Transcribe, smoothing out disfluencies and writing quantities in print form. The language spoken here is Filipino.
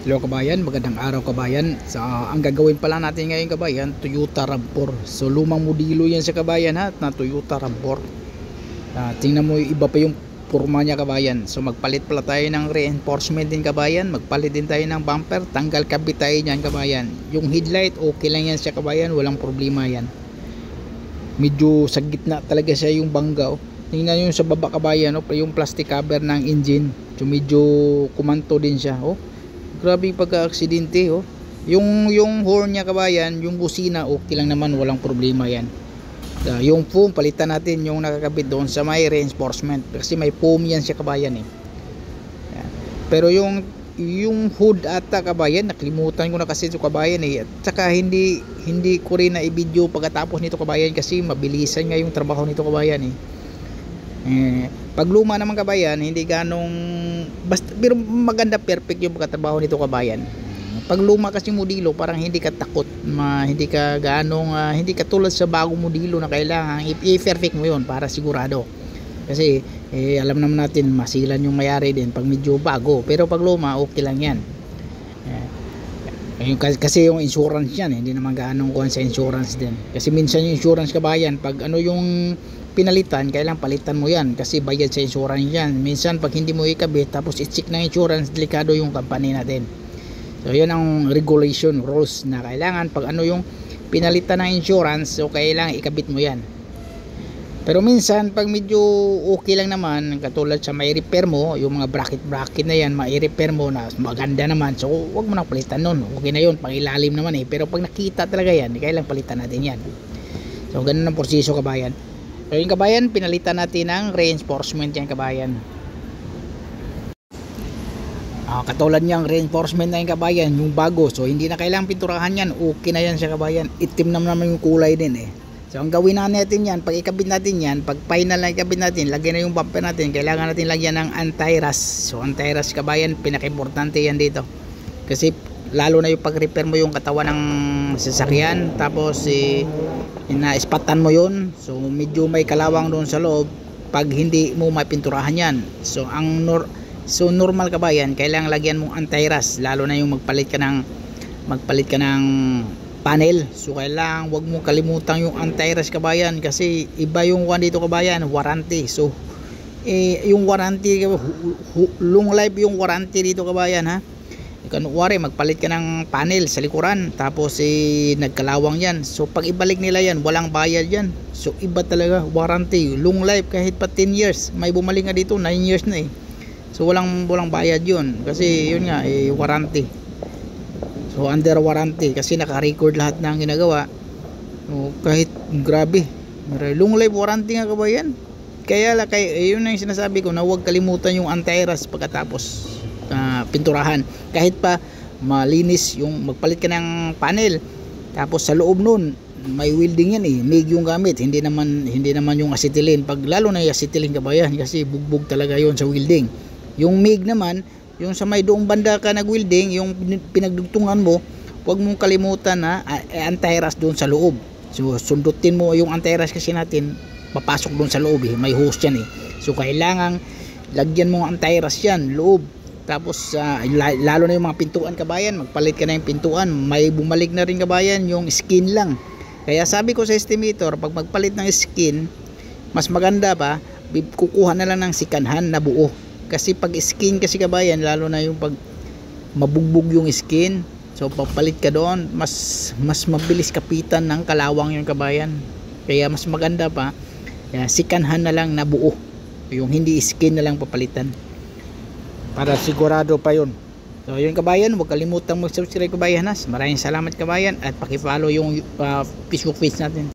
Hello kabayan, magandang araw kabayan. Ang gagawin pala natin ngayon kabayan, Toyota RAV4. So lumang modelo yan sa kabayan ha, na Toyota RAV4. Tingnan mo, iba pa yung forma niya kabayan. So magpalit pala tayo ng reinforcement din kabayan. Magpalit din tayo ng bumper, tanggal kabit tayo niyan kabayan. Yung headlight okay lang yan sa kabayan, walang problema yan. Medyo sa gitna talaga siya yung bangga. Tingnan yung sa baba kabayan, yung plastic cover ng engine. So medyo kumanto din siya. Grabe yung pagka-aksidente yung horn niya kabayan, yung busina okay lang naman, walang problema yan. Yung foam palitan natin, yung nakakabit doon sa may reinforcement kasi may foam yan siya kabayan yan. Pero yung hood ata kabayan, nakalimutan ko na kasi ito kabayan at saka hindi ko rin na i-video pagkatapos nito kabayan kasi mabilisan nga yung trabaho nito kabayan pag luma naman kabayan, hindi ganong basta, pero maganda, perfect yung pagkatrabaho nito kabayan. Pag luma kasi modelo, parang hindi ka takot, hindi ka ganong hindi ka tulad sa bagong modelo na kailangan i-perfect mo yun para sigurado. Kasi alam naman natin masilan yung mayari din pag medyo bago, pero pag luma okay lang yan. Kasi yung insurance yan, hindi naman ganong kuhan sa insurance din. Kasi minsan yung insurance kabayan, pag yung pinalitan, kailangan palitan mo yan kasi bayad sa insurance yan. Minsan pag hindi mo ikabit tapos i-check ng insurance, delikado yung company natin. So yan ang regulation, rules na kailangan pag yung pinalitan ng insurance, so kailangan ikabit mo yan. Pero minsan pag medyo okay lang naman, katulad sa may repair mo, yung mga bracket na yan, mai-repair mo na maganda naman, so wag mo nang palitan nun, okay na yun, pang ilalim naman pero pag nakita talaga yan, kailangan palitan natin yan. So ganun ang proseso kabayan. So yung kabayan, pinalitan natin ng reinforcement yan kabayan. Katulad niyang reinforcement na yung kabayan, yung bago, so hindi na kailangang pinturahan yan, okay na yan siya kabayan. Itim naman yung kulay din So ang gawin natin yan, pag ikabit natin yan, pag final na ikabit natin, lagyan na yung bumper natin, kailangan natin lagyan ng anti-rust. So anti-rust kabayan, pinaka-importante yan dito. Kasi lalo na yung pag-repair mo yung katawan ng sasakyan, tapos ina-spatan mo yun, so medyo may kalawang doon sa loob pag hindi mo mapinturahan yan. So normal kabayan, kailangan lagyan mong anti-rust, lalo na yung magpalit ka ng panel. So kailangan wag mo kalimutan yung anti-rust kabayan kasi iba yung dito kabayan, warranty. So yung warranty, long life yung warranty dito kabayan Kunwari magpalit ka ng panel sa likuran tapos nagkalawang yan, so pag ibalik nila yan, walang bayad yan. So iba talaga, warranty, long life, kahit pa 10 years may bumalik nga dito, 9 years na so walang bayad yun kasi yun nga warranty. So under warranty kasi naka-record lahat ng ginagawa. So kahit grabe, long life warranty nga kabayan. Kaya yun ang sinasabi ko na huwag kalimutan yung anti-rust pagkatapos pinturahan. Kahit pa malinis yung magpalit ka ng panel, tapos sa loob nun may welding yan MIG yung gamit, hindi naman yung acetylene. Pag lalo na yung acetylene kabayan kasi bugbog talaga yon sa welding. Yung MIG naman, yung sa may doong banda ka nag-welding, yung pinagdugtungan mo, huwag mong kalimutan na anti-rust doon sa loob. So sundutin mo yung anti-rust kasi natin papasok doon sa loob may hose yan So kailangan lagyan mo anti-rust yan loob. Tapos lalo na yung mga pintuan kabayan, magpalit ka na yung pintuan, may bumalik na rin kabayan yung skin lang. Kaya sabi ko sa estimator, pag magpalit ng skin, mas maganda pa kukuha na lang ng sikanhan na buo. Kasi pag skin kasi kabayan, lalo na yung pag mabugbog yung skin, so papalit ka doon, mas mabilis kapitan ng kalawang yung kabayan. Kaya mas maganda pa sikanhan na lang na buo, yung hindi skin na lang papalitan, para sigurado pa yun. So yun kabayan, huwag kalimutang mag-subscribe kabayan Maraming salamat kabayan, at paki-follow yung Facebook page natin.